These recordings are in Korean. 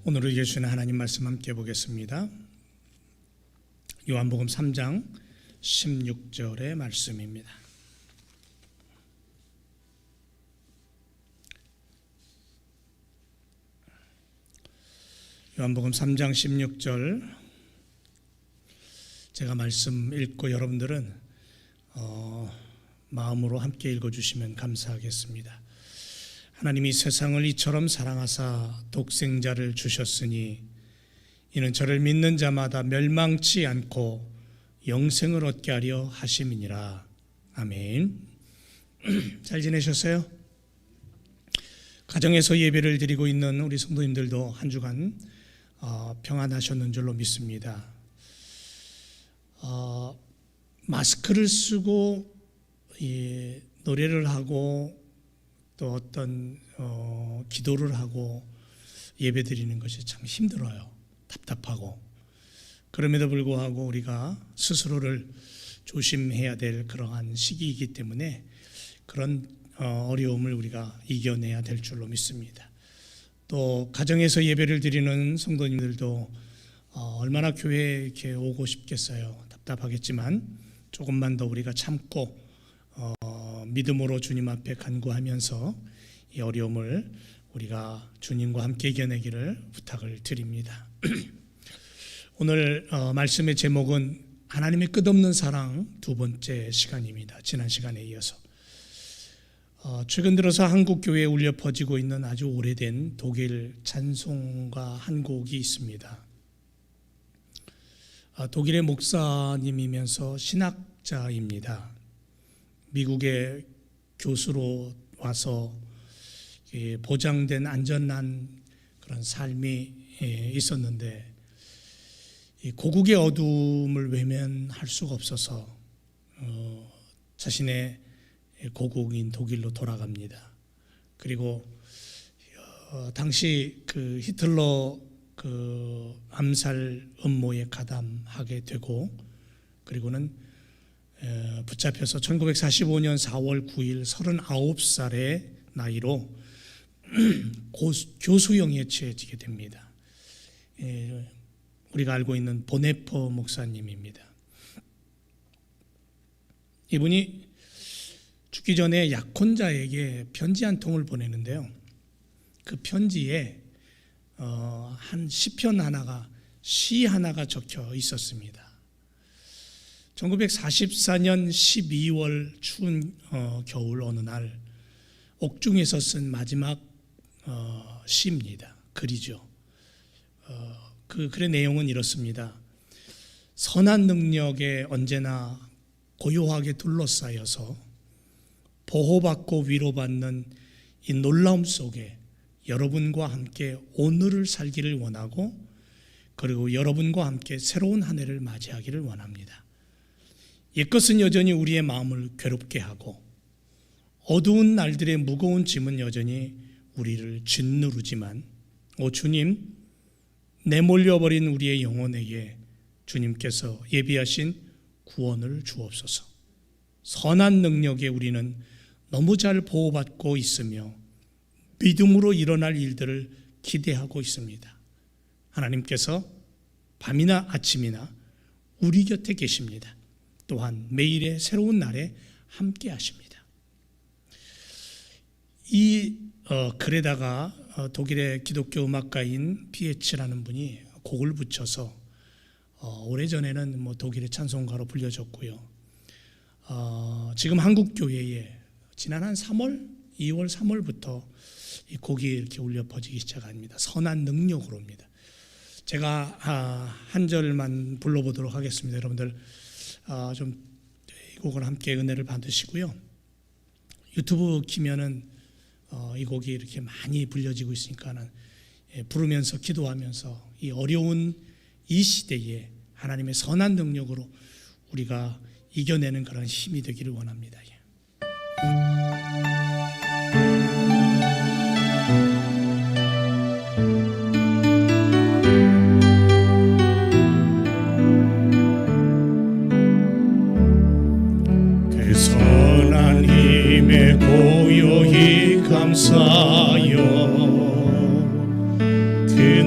오늘 우리에게 주시는 하나님 말씀 함께 보겠습니다. 요한복음 3장 16절의 말씀입니다. 요한복음 3장 16절 제가 말씀 읽고 여러분들은 마음으로 함께 읽어주시면 감사하겠습니다. 하나님이 세상을 이처럼 사랑하사 독생자를 주셨으니 이는 저를 믿는 자마다 멸망치 않고 영생을 얻게 하려 하심이니라. 아멘. 잘 지내셨어요? 가정에서 예배를 드리고 있는 우리 성도님들도 한 주간 평안하셨는 줄로 믿습니다. 마스크를 쓰고 노래를 하고 또 어떤 기도를 하고 예배 드리는 것이 참 힘들어요. 답답하고. 그럼에도 불구하고 우리가 스스로를 조심해야 될 그러한 시기이기 때문에 그런 어려움을 우리가 이겨내야 될 줄로 믿습니다. 또 가정에서 예배를 드리는 성도님들도 얼마나 교회에 이렇게 오고 싶겠어요. 답답하겠지만 조금만 더 우리가 참고 믿음으로 주님 앞에 간구하면서 이 어려움을 우리가 주님과 함께 이겨내기를 부탁을 드립니다. 오늘 말씀의 제목은 하나님의 끝없는 사랑 두 번째 시간입니다. 지난 시간에 이어서 최근 들어서 한국 교회에 울려 퍼지고 있는 아주 오래된 독일 찬송가 한 곡이 있습니다. 독일의 목사님이면서 신학자입니다. 미국의 교수로 와서 보장된 안전한 그런 삶이 있었는데 고국의 어둠을 외면할 수가 없어서 자신의 고국인 독일로 돌아갑니다. 그리고 당시 그 히틀러 그 암살 음모에 가담하게 되고 그리고는 붙잡혀서 1945년 4월 9일 39살의 나이로 교수형에 처해지게 됩니다. 우리가 알고 있는 보네퍼 목사님입니다. 이분이 죽기 전에 약혼자에게 편지 한 통을 보내는데요. 그 편지에 한 시편 하나가 시 하나가 적혀 있었습니다. 1944년 12월 추운 겨울 어느 날 옥중에서 쓴 마지막 시입니다. 글이죠. 그 글의 내용은 이렇습니다. 선한 능력에 언제나 고요하게 둘러싸여서 보호받고 위로받는 이 놀라움 속에 여러분과 함께 오늘을 살기를 원하고 그리고 여러분과 함께 새로운 한 해를 맞이하기를 원합니다. 옛것은 여전히 우리의 마음을 괴롭게 하고 어두운 날들의 무거운 짐은 여전히 우리를 짓누르지만 주님, 내몰려버린 우리의 영혼에게 주님께서 예비하신 구원을 주옵소서. 선한 능력에 우리는 너무 잘 보호받고 있으며 믿음으로 일어날 일들을 기대하고 있습니다. 하나님께서 밤이나 아침이나 우리 곁에 계십니다. 또한 매일의 새로운 날에 함께 하십니다. 이 글에다가 독일의 기독교 음악가인 피에츠라는 분이 곡을 붙여서 오래전에는 독일의 찬송가로 불려졌고요. 지금 한국 교회에 지난 한 2월 3월부터 이 곡이 이렇게 울려 퍼지기 시작합니다. 선한 능력으로입니다. 제가 한 절만 불러보도록 하겠습니다. 여러분들 좀 이 곡을 함께 은혜를 받으시고요. 유튜브 키면은 이 곡이 이렇게 많이 불려지고 있으니까는 부르면서 기도하면서 이 어려운 이 시대에 하나님의 선한 능력으로 우리가 이겨내는 그런 힘이 되기를 원합니다. 그 선한 힘에 고요히 감사하여 그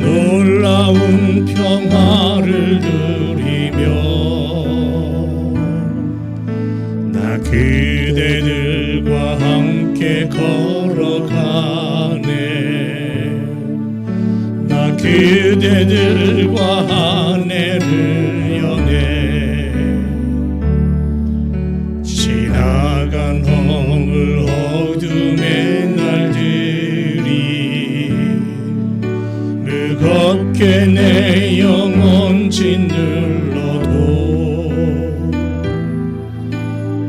놀라운 평화를 누리며 나 그대들과 함께 걸어가네. 나 그대들과 한 해를 여네. 지나간 허물 어둠의 날들이 무겁게 내 영혼 짓눌러도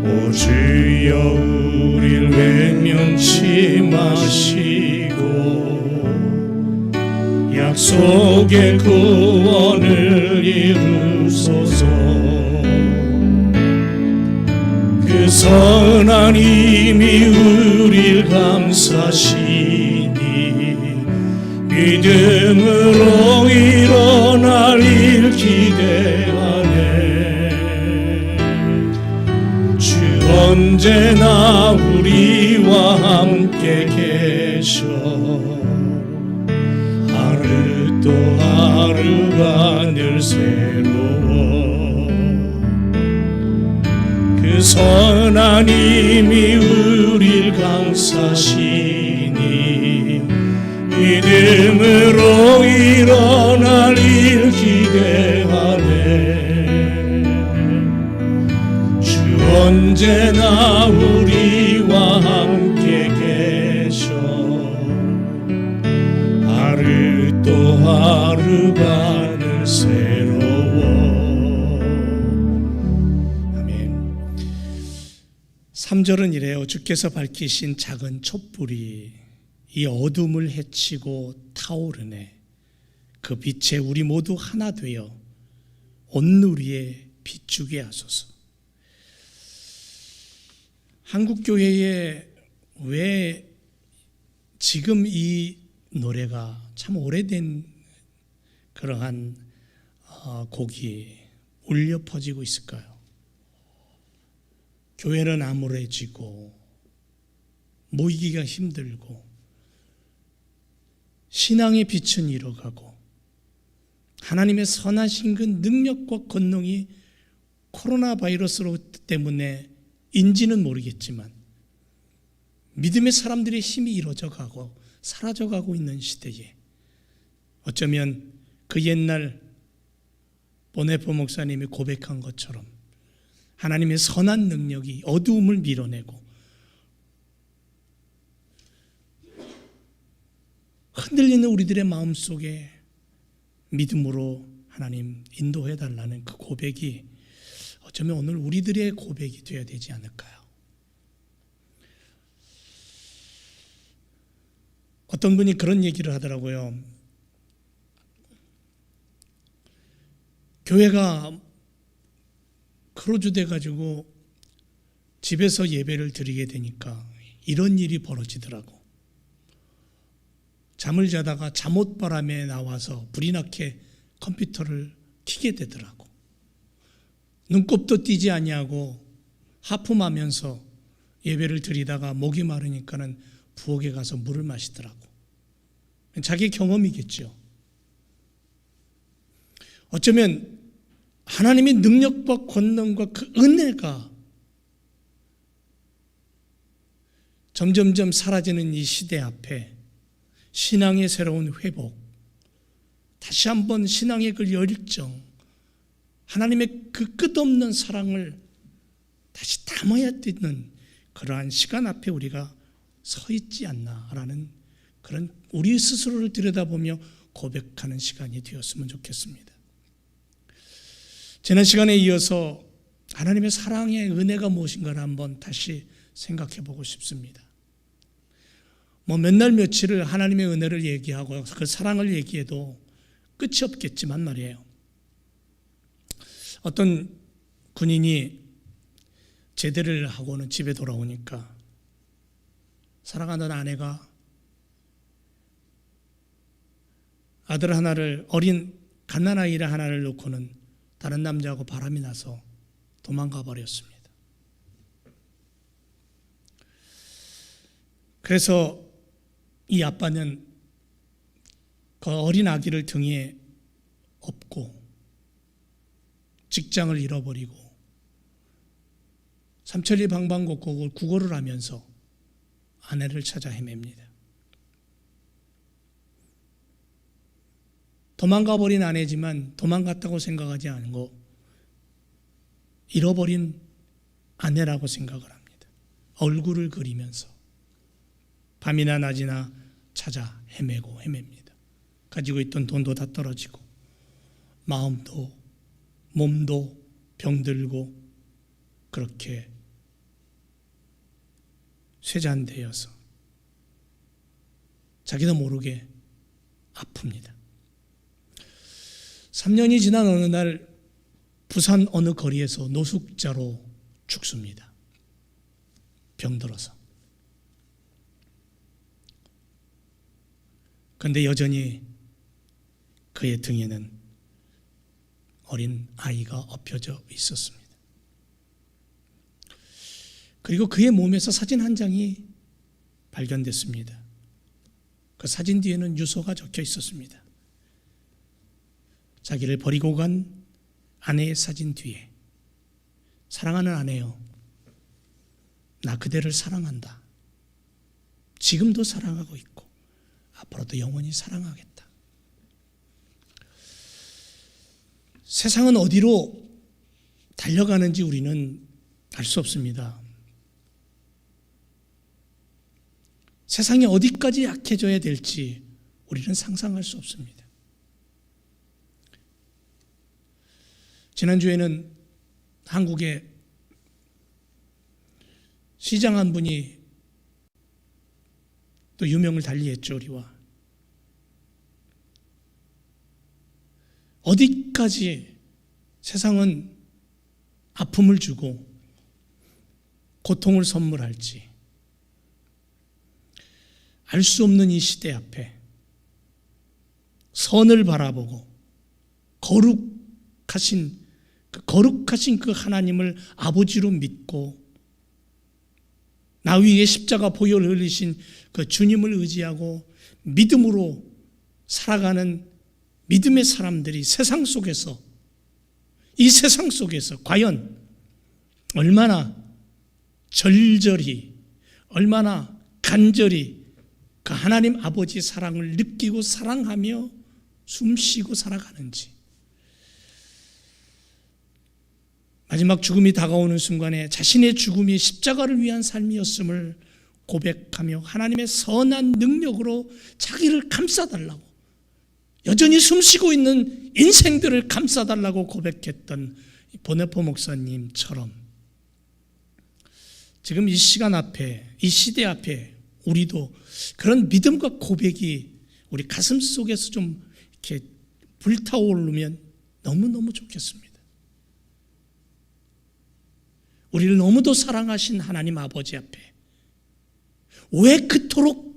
오 주여 우릴 외면치 마시고 약속의 구원을 이루소서. 그 선한 힘이 우릴 감싸시니 믿음으로 일어날 일 기대하네. 주 언제나 우리와 함께 계셔 하루 또 하루가 늘 새로워. 그 선한 힘이 우릴 감싸시니 믿음으로 일어날 일 기대하네. 주 언제나 우리와 함께 계셔 하루 또 하루가 늘 새로워. 아멘. 3절은 이래요. 주께서 밝히신 작은 촛불이 이 어둠을 헤치고 타오르네. 그 빛에 우리 모두 하나 되어 온누리에 비추게 하소서. 한국교회에 왜 지금 이 노래가 참 오래된 그러한 곡이 울려 퍼지고 있을까요? 교회는 암울해지고 모이기가 힘들고 신앙의 빛은 잃어가고 하나님의 선하신 그 능력과 권능이 코로나 바이러스로 때문에 인지는 모르겠지만 믿음의 사람들의 힘이 잃어져가고 사라져가고 있는 시대에 어쩌면 그 옛날 보네포 목사님이 고백한 것처럼 하나님의 선한 능력이 어두움을 밀어내고 흔들리는 우리들의 마음속에 믿음으로 하나님 인도해달라는 그 고백이 어쩌면 오늘 우리들의 고백이 되어야 되지 않을까요? 어떤 분이 그런 얘기를 하더라고요. 교회가 크루즈 돼가지고 집에서 예배를 드리게 되니까 이런 일이 벌어지더라고. 잠을 자다가 잠옷바람에 나와서 불이 나게 컴퓨터를 켜게 되더라고. 눈곱도 띄지 아니하고 하품하면서 예배를 드리다가 목이 마르니까는 부엌에 가서 물을 마시더라고. 자기 경험이겠죠. 어쩌면 하나님의 능력과 권능과 그 은혜가 점점점 사라지는 이 시대 앞에 신앙의 새로운 회복, 다시 한번 신앙의 그 열정, 하나님의 그 끝없는 사랑을 다시 담아야 되는 그러한 시간 앞에 우리가 서 있지 않나라는 그런 우리 스스로를 들여다보며 고백하는 시간이 되었으면 좋겠습니다. 지난 시간에 이어서 하나님의 사랑의 은혜가 무엇인가를 한번 다시 생각해 보고 싶습니다. 몇 날 며칠을 하나님의 은혜를 얘기하고 그 사랑을 얘기해도 끝이 없겠지만 말이에요. 어떤 군인이 제대를 하고는 집에 돌아오니까 사랑하는 아내가 아들 하나를, 어린 갓난아이를 하나를 놓고는 다른 남자하고 바람이 나서 도망가 버렸습니다. 그래서 이 아빠는 그 어린 아기를 등에 없고 직장을 잃어버리고 삼천리 방방곡곡을 구걸을 하면서 아내를 찾아 헤맵니다. 도망가 버린 아내지만 도망갔다고 생각하지 않고 잃어버린 아내라고 생각을 합니다. 얼굴을 그리면서 밤이나 낮이나 찾아 헤매니다. 가지고 있던 돈도 다 떨어지고 마음도 몸도 병들고 그렇게 쇠잔되어서 자기도 모르게 아픕니다. 3년이 지난 어느 날 부산 어느 거리에서 노숙자로 죽습니다. 병들어서. 그런데 여전히 그의 등에는 어린 아이가 엎혀져 있었습니다. 그리고 그의 몸에서 사진 한 장이 발견됐습니다. 그 사진 뒤에는 유서가 적혀 있었습니다. 자기를 버리고 간 아내의 사진 뒤에 사랑하는 아내여, 나 그대를 사랑한다. 지금도 사랑하고 있고 앞으로도 영원히 사랑하겠다. 세상은 어디로 달려가는지 우리는 알 수 없습니다. 세상이 어디까지 약해져야 될지 우리는 상상할 수 없습니다. 지난주에는 한국에 시장 한 분이 또 유명을 달리했죠, 우리와. 어디까지 세상은 아픔을 주고 고통을 선물할지 알 수 없는 이 시대 앞에 선을 바라보고 거룩하신 그 하나님을 아버지로 믿고 나 위에 십자가 보혈을 흘리신 그 주님을 의지하고 믿음으로 살아가는 믿음의 사람들이 이 세상 속에서 과연 얼마나 절절히, 얼마나 간절히 그 하나님 아버지의 사랑을 느끼고 사랑하며 숨쉬고 살아가는지, 마지막 죽음이 다가오는 순간에 자신의 죽음이 십자가를 위한 삶이었음을 고백하며 하나님의 선한 능력으로 자기를 감싸달라고, 여전히 숨쉬고 있는 인생들을 감싸달라고 고백했던 보네포 목사님처럼 지금 이 시간 앞에, 이 시대 앞에 우리도 그런 믿음과 고백이 우리 가슴 속에서 좀 이렇게 불타오르면 너무너무 좋겠습니다. 우리를 너무도 사랑하신 하나님 아버지 앞에 왜 그토록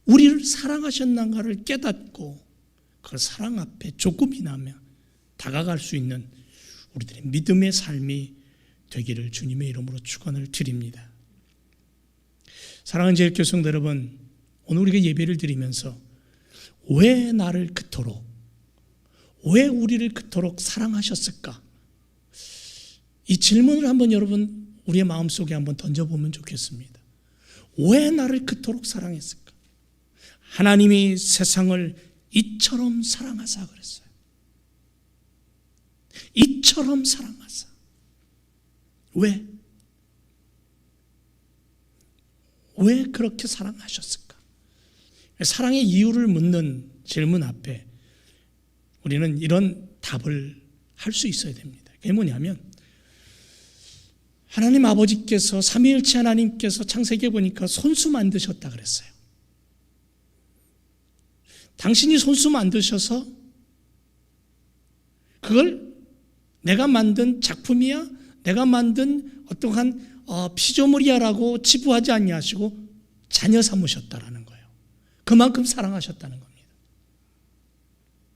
우리를 사랑하셨는가를 깨닫고 그 사랑 앞에 조금이나마 다가갈 수 있는 우리들의 믿음의 삶이 되기를 주님의 이름으로 축원을 드립니다. 사랑하는 제일교성도 여러분, 오늘 우리가 예배를 드리면서 왜 나를 그토록, 왜 우리를 그토록 사랑하셨을까? 이 질문을 한번 여러분 우리의 마음속에 한번 던져보면 좋겠습니다. 왜 나를 그토록 사랑했을까? 하나님이 세상을 이처럼 사랑하사 그랬어요. 이처럼 사랑하사. 왜? 왜 그렇게 사랑하셨을까? 사랑의 이유를 묻는 질문 앞에 우리는 이런 답을 할 수 있어야 됩니다. 그게 뭐냐면, 하나님 아버지께서, 삼위일체 하나님께서 창세기에 보니까 손수 만드셨다 그랬어요. 당신이 손수 만드셔서 그걸 내가 만든 작품이야, 내가 만든 어떠한 피조물이야라고 치부하지 아니하시고 자녀 삼으셨다라는 거예요. 그만큼 사랑하셨다는 겁니다.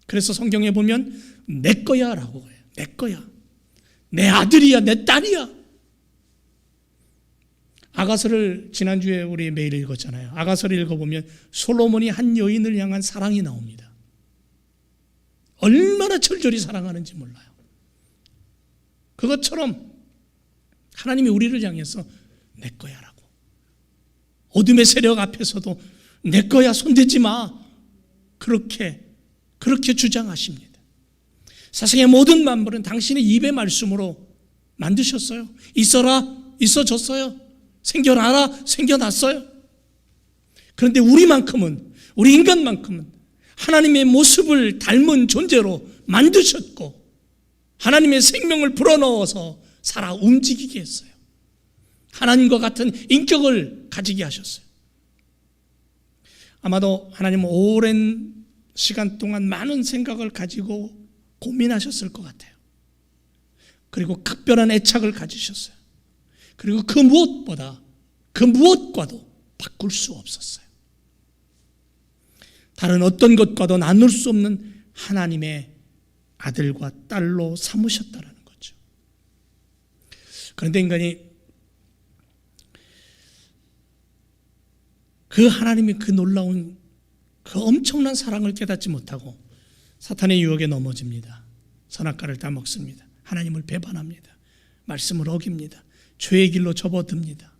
그래서 성경에 보면 내 거야라고 해요. 내 거야, 내 아들이야, 내 딸이야. 아가서를 지난주에 우리 매일 읽었잖아요. 아가서를 읽어보면 솔로몬이 한 여인을 향한 사랑이 나옵니다. 얼마나 절절히 사랑하는지 몰라요. 그것처럼 하나님이 우리를 향해서 내 거야라고, 어둠의 세력 앞에서도 내 거야, 손대지 마, 그렇게 주장하십니다. 세상의 모든 만물은 당신의 입의 말씀으로 만드셨어요. 있어라, 있어졌어요. 생겨나라, 생겨났어요. 그런데 우리 인간만큼은 하나님의 모습을 닮은 존재로 만드셨고 하나님의 생명을 불어넣어서 살아 움직이게 했어요. 하나님과 같은 인격을 가지게 하셨어요. 아마도 하나님은 오랜 시간 동안 많은 생각을 가지고 고민하셨을 것 같아요. 그리고 각별한 애착을 가지셨어요. 그리고 그 무엇과도 바꿀 수 없었어요. 다른 어떤 것과도 나눌 수 없는 하나님의 아들과 딸로 삼으셨다는 거죠. 그런데 인간이 그 하나님의 그 놀라운 그 엄청난 사랑을 깨닫지 못하고 사탄의 유혹에 넘어집니다. 선악과를 따먹습니다. 하나님을 배반합니다. 말씀을 어깁니다. 죄의 길로 접어듭니다.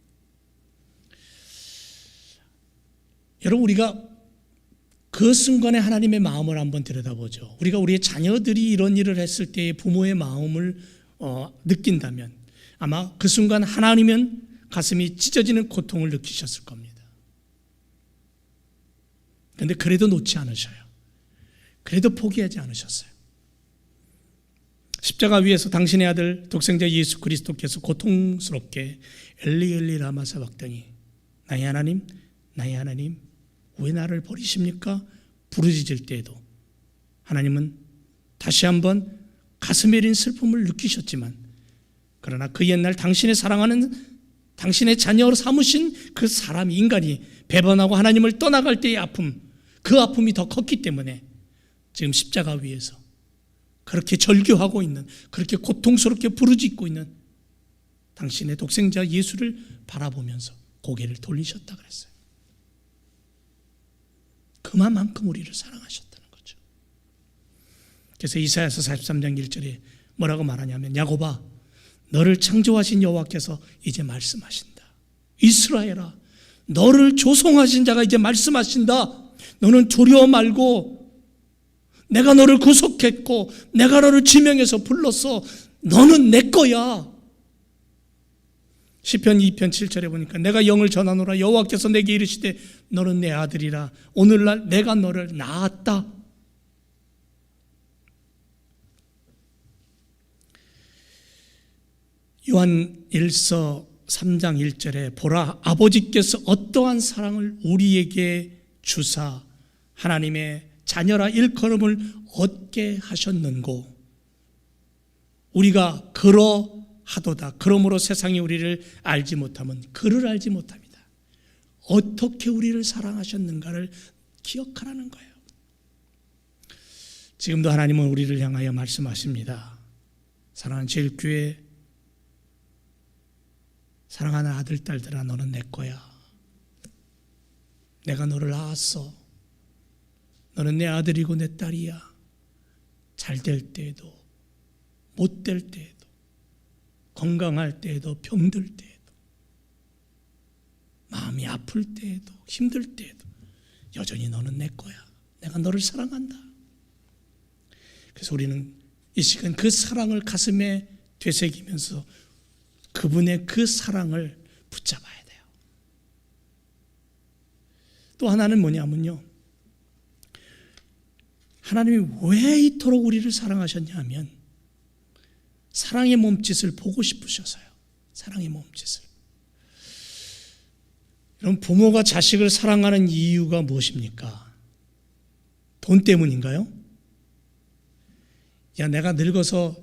여러분, 우리가 그 순간에 하나님의 마음을 한번 들여다보죠. 우리가 우리의 자녀들이 이런 일을 했을 때의 부모의 마음을 느낀다면 아마 그 순간 하나님은 가슴이 찢어지는 고통을 느끼셨을 겁니다. 그런데 그래도 놓지 않으셔요. 그래도 포기하지 않으셨어요. 십자가 위에서 당신의 아들 독생자 예수 그리스도께서 고통스럽게 엘리 엘리 라마 사박다니, 나의 하나님, 나의 하나님, 왜 나를 버리십니까? 부르짖을 때에도 하나님은 다시 한번 가슴에 이린 슬픔을 느끼셨지만, 그러나 그 옛날 당신의 사랑하는 당신의 자녀로 삼으신 그 사람 인간이 배반하고 하나님을 떠나갈 때의 아픔, 그 아픔이 더 컸기 때문에 지금 십자가 위에서 그렇게 절규하고 있는, 그렇게 고통스럽게 부르짖고 있는 당신의 독생자 예수를 바라보면서 고개를 돌리셨다 그랬어요. 그만큼 우리를 사랑하셨다는 거죠. 그래서 이사야서 43장 1절에 뭐라고 말하냐면, 야곱아, 너를 창조하신 여호와께서 이제 말씀하신다. 이스라엘아, 너를 조성하신 자가 이제 말씀하신다. 너는 두려워 말고, 내가 너를 구속했고 내가 너를 지명해서 불렀어. 너는 내 거야. 시편 2편 7절에 보니까 내가 영을 전하노라. 여호와께서 내게 이르시되 너는 내 아들이라. 오늘날 내가 너를 낳았다. 요한 1서 3장 1절에 보라, 아버지께서 어떠한 사랑을 우리에게 주사 하나님의 자녀라 일컬음을 얻게 하셨는고, 우리가 그러하도다. 그러므로 세상이 우리를 알지 못하면 그를 알지 못합니다. 어떻게 우리를 사랑하셨는가를 기억하라는 거예요. 지금도 하나님은 우리를 향하여 말씀하십니다. 사랑하는 제일교회, 사랑하는 아들, 딸들아, 너는 내 거야. 내가 너를 낳았어. 너는 내 아들이고 내 딸이야. 잘 될 때에도 못 될 때에도, 건강할 때에도 병들 때에도, 마음이 아플 때에도 힘들 때에도 여전히 너는 내 거야. 내가 너를 사랑한다. 그래서 우리는 이 시간 그 사랑을 가슴에 되새기면서 그분의 그 사랑을 붙잡아야 돼요. 또 하나는 뭐냐면요, 하나님이 왜 이토록 우리를 사랑하셨냐 하면 사랑의 몸짓을 보고 싶으셔서요. 사랑의 몸짓을. 여러분, 부모가 자식을 사랑하는 이유가 무엇입니까? 돈 때문인가요? 야, 내가 늙어서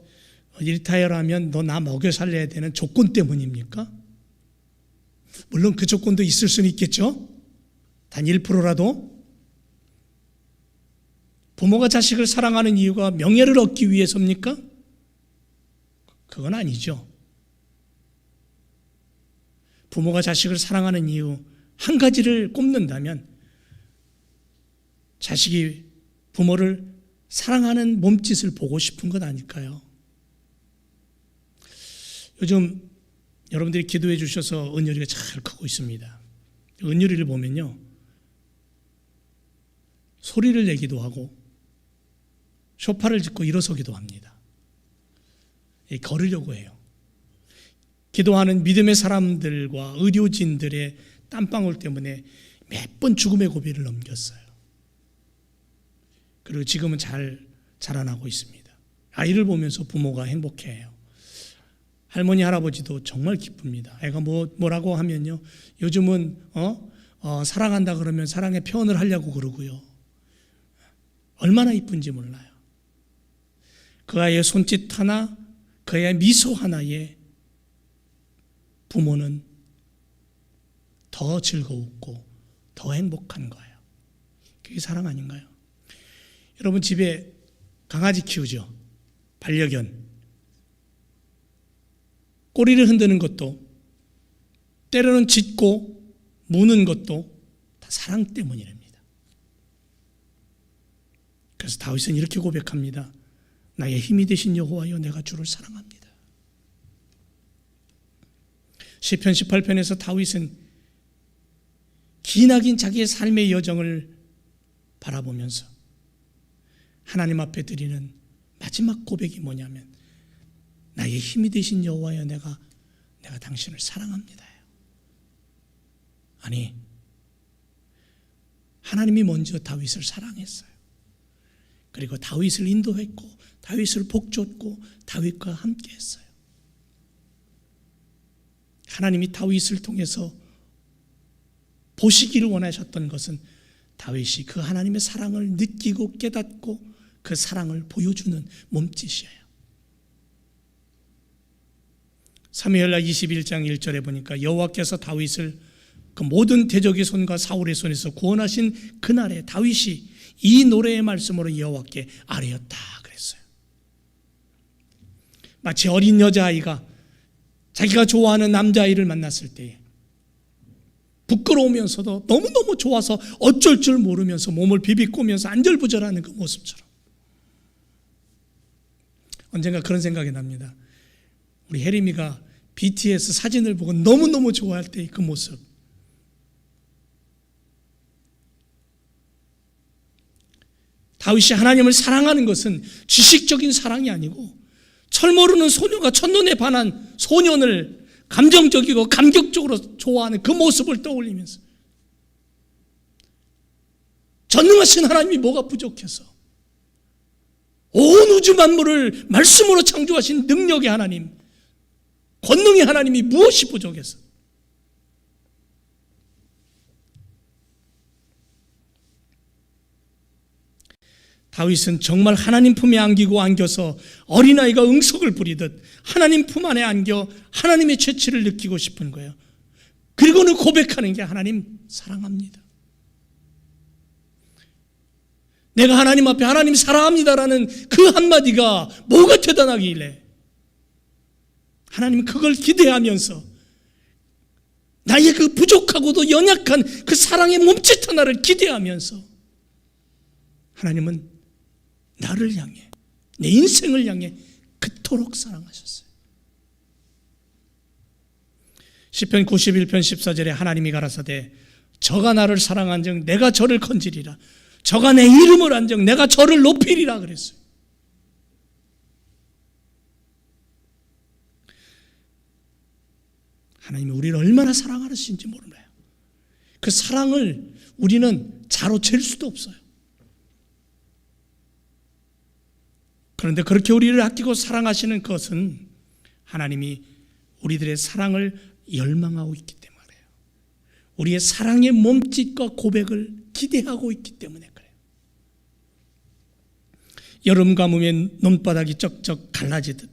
리타이어를 하면 너 나 먹여 살려야 되는 조건 때문입니까? 물론 그 조건도 있을 수는 있겠죠. 단 1%라도. 부모가 자식을 사랑하는 이유가 명예를 얻기 위해서입니까? 그건 아니죠. 부모가 자식을 사랑하는 이유 한 가지를 꼽는다면, 자식이 부모를 사랑하는 몸짓을 보고 싶은 것 아닐까요? 요즘 여러분들이 기도해 주셔서 은율이가 잘 크고 있습니다. 은율이를 보면요, 소리를 내기도 하고 소파를 짚고 일어서기도 합니다. 걸으려고 해요. 기도하는 믿음의 사람들과 의료진들의 땀방울 때문에 몇 번 죽음의 고비를 넘겼어요. 그리고 지금은 잘 자라나고 있습니다. 아이를 보면서 부모가 행복해해요. 할머니 할아버지도 정말 기쁩니다. 애가 뭐라고 하면요, 요즘은 사랑한다 그러면 사랑의 표현을 하려고 그러고요. 얼마나 이쁜지 몰라요. 그 아이의 손짓 하나, 그 아이의 미소 하나에 부모는 더 즐거웠고 더 행복한 거예요. 그게 사랑 아닌가요? 여러분 집에 강아지 키우죠? 반려견. 꼬리를 흔드는 것도, 때로는 짖고 무는 것도 다 사랑 때문이랍니다. 그래서 다윗은 이렇게 고백합니다. 나의 힘이 되신 여호와여, 내가 주를 사랑합니다. 시편 18편에서 다윗은 기나긴 자기의 삶의 여정을 바라보면서 하나님 앞에 드리는 마지막 고백이 뭐냐면, 나의 힘이 되신 여호와여, 내가 당신을 사랑합니다. 아니, 하나님이 먼저 다윗을 사랑했어요. 그리고 다윗을 인도했고 다윗을 복줬고 다윗과 함께 했어요. 하나님이 다윗을 통해서 보시기를 원하셨던 것은 다윗이 그 하나님의 사랑을 느끼고 깨닫고 그 사랑을 보여주는 몸짓이에요. 사무엘하 21장 1절에 보니까 여호와께서 다윗을 그 모든 대적의 손과 사울의 손에서 구원하신 그날에 다윗이 이 노래의 말씀으로 여호와께 아뢰었다 그랬어요. 마치 어린 여자아이가 자기가 좋아하는 남자아이를 만났을 때에 부끄러우면서도 너무너무 좋아서 어쩔 줄 모르면서 몸을 비비꼬면서 안절부절하는 그 모습처럼, 언젠가 그런 생각이 납니다. 우리 혜림이가 BTS 사진을 보고 너무너무 좋아할 때의 그 모습. 다윗이 하나님을 사랑하는 것은 지식적인 사랑이 아니고 철 모르는 소녀가 첫눈에 반한 소년을 감정적이고 감격적으로 좋아하는 그 모습을 떠올리면서, 전능하신 하나님이 뭐가 부족해서, 온 우주 만물을 말씀으로 창조하신 능력의 하나님, 권능의 하나님이 무엇이 부족해서, 다윗은 정말 하나님 품에 안겨서 어린아이가 응석을 부리듯 하나님 품 안에 안겨 하나님의 최치를 느끼고 싶은 거예요. 그리고는 고백하는 게 하나님 사랑합니다. 내가 하나님 앞에 하나님 사랑합니다라는 그 한마디가 뭐가 대단하길래 하나님은 그걸 기대하면서 나의 그 부족하고도 연약한 그 사랑의 몸짓 하나를 기대하면서 하나님은 나를 향해, 내 인생을 향해 그토록 사랑하셨어요. 시편 91편 14절에 하나님이 가라사대 저가 나를 사랑한즉 내가 저를 건지리라, 저가 내 이름을 안즉 내가 저를 높이리라 그랬어요. 하나님이 우리를 얼마나 사랑하시는지 모르나요? 그 사랑을 우리는 자로 잴 수도 없어요. 그런데 그렇게 우리를 아끼고 사랑하시는 것은 하나님이 우리들의 사랑을 열망하고 있기 때문에 그래요. 우리의 사랑의 몸짓과 고백을 기대하고 있기 때문에 그래요. 여름 가뭄에 논바닥이 쩍쩍 갈라지듯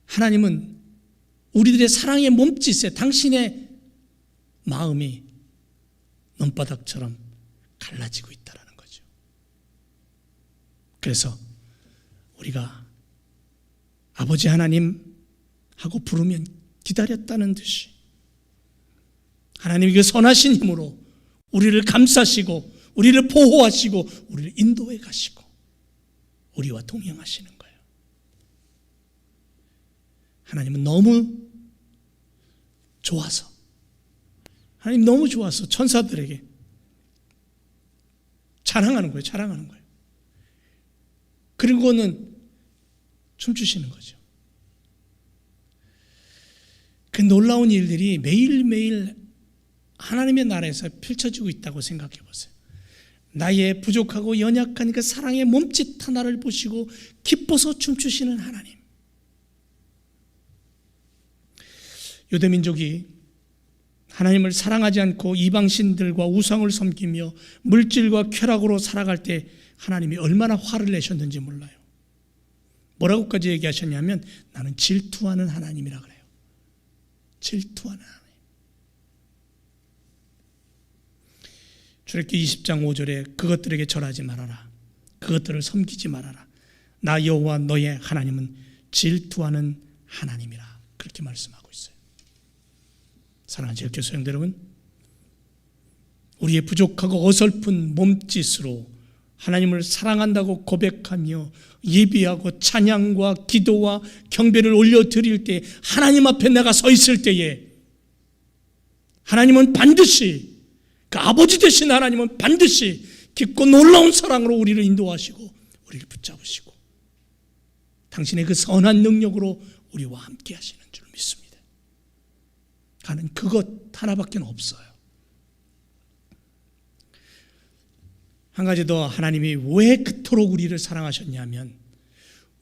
하나님은 우리들의 사랑의 몸짓에 당신의 마음이 논바닥처럼 갈라지고 있다는 거죠. 그래서 우리가 아버지 하나님 하고 부르면 기다렸다는 듯이 하나님이 그 선하신 힘으로 우리를 감싸시고 우리를 보호하시고 우리를 인도해 가시고 우리와 동행하시는 거예요. 하나님은 너무 좋아서, 하나님 너무 좋아서 천사들에게 자랑하는 거예요. 자랑하는 거예요. 그리고는 춤추시는 거죠. 그 놀라운 일들이 매일매일 하나님의 나라에서 펼쳐지고 있다고 생각해 보세요. 나의 부족하고 연약한 그 사랑의 몸짓 하나를 보시고 기뻐서 춤추시는 하나님. 유대민족이 하나님을 사랑하지 않고 이방신들과 우상을 섬기며 물질과 쾌락으로 살아갈 때 하나님이 얼마나 화를 내셨는지 몰라요. 뭐라고까지 얘기하셨냐면 나는 질투하는 하나님이라 그래요. 질투하는 하나님. 출애굽기 20장 5절에 그것들에게 절하지 말아라. 그것들을 섬기지 말아라. 나 여호와 너의 하나님은 질투하는 하나님이라. 그렇게 말씀하고 있어요. 사랑하는 제일교회 성도 여러분, 우리의 부족하고 어설픈 몸짓으로 하나님을 사랑한다고 고백하며 예비하고 찬양과 기도와 경배를 올려드릴 때 하나님 앞에 내가 서 있을 때에 하나님은 반드시 그 아버지 되신 하나님은 반드시 깊고 놀라운 사랑으로 우리를 인도하시고 우리를 붙잡으시고 당신의 그 선한 능력으로 우리와 함께 하시는 줄 믿습니다. 가는 그것 하나밖에 없어요. 한 가지 더, 하나님이 왜 그토록 우리를 사랑하셨냐면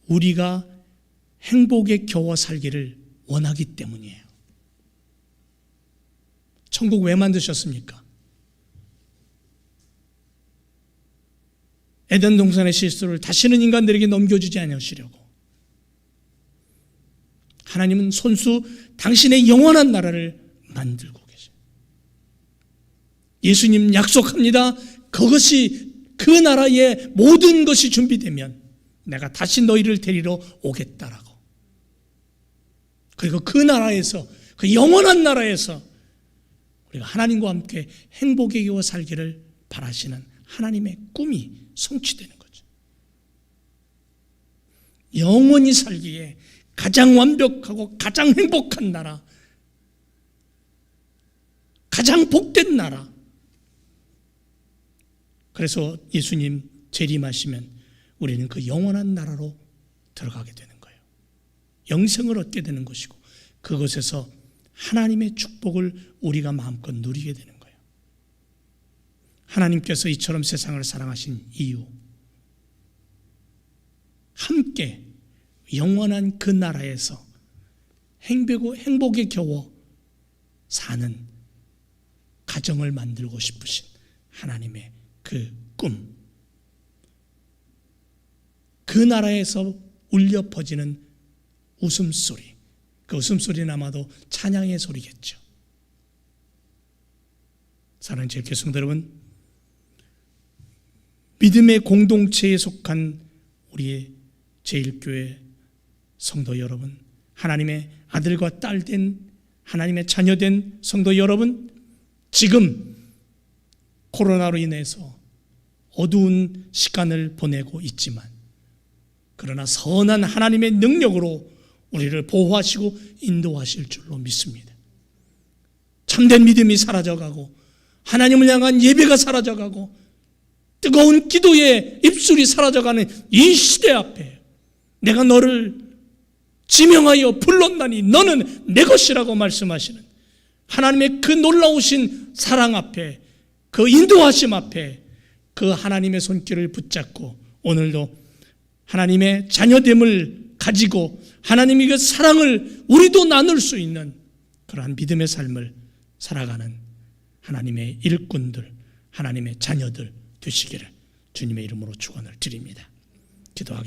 우리가 행복에 겨워 살기를 원하기 때문이에요. 천국 왜 만드셨습니까? 에덴 동산의 실수를 다시는 인간들에게 넘겨주지 않으시려고. 하나님은 손수 당신의 영원한 나라를 만들고 계세요. 예수님 약속합니다. 그것이 그 나라의 모든 것이 준비되면 내가 다시 너희를 데리러 오겠다라고. 그리고 그 나라에서, 그 영원한 나라에서 우리가 하나님과 함께 행복에 겨워 살기를 바라시는 하나님의 꿈이 성취되는 거죠. 영원히 살기에 가장 완벽하고 가장 행복한 나라, 가장 복된 나라. 그래서 예수님 재림하시면 우리는 그 영원한 나라로 들어가게 되는 거예요. 영생을 얻게 되는 것이고 그곳에서 하나님의 축복을 우리가 마음껏 누리게 되는 거예요. 하나님께서 이처럼 세상을 사랑하신 이유, 함께 영원한 그 나라에서 행복에 겨워 사는 가정을 만들고 싶으신 하나님의 그 꿈, 그 나라에서 울려 퍼지는 웃음소리, 그 웃음소리는 아마도 찬양의 소리겠죠. 사랑하는 제 교성들 여러분, 믿음의 공동체에 속한 우리의 제일교회 성도 여러분, 하나님의 아들과 딸 된 하나님의 자녀된 성도 여러분, 지금 코로나로 인해서 어두운 시간을 보내고 있지만 그러나 선한 하나님의 능력으로 우리를 보호하시고 인도하실 줄로 믿습니다. 참된 믿음이 사라져가고 하나님을 향한 예배가 사라져가고 뜨거운 기도의 입술이 사라져가는 이 시대 앞에 내가 너를 지명하여 불렀나니 너는 내 것이라고 말씀하시는 하나님의 그 놀라우신 사랑 앞에, 그 인도하심 앞에 그 하나님의 손길을 붙잡고 오늘도 하나님의 자녀됨을 가지고 하나님의 그 사랑을 우리도 나눌 수 있는 그러한 믿음의 삶을 살아가는 하나님의 일꾼들, 하나님의 자녀들 되시기를 주님의 이름으로 축원을 드립니다. 기도하겠습니다.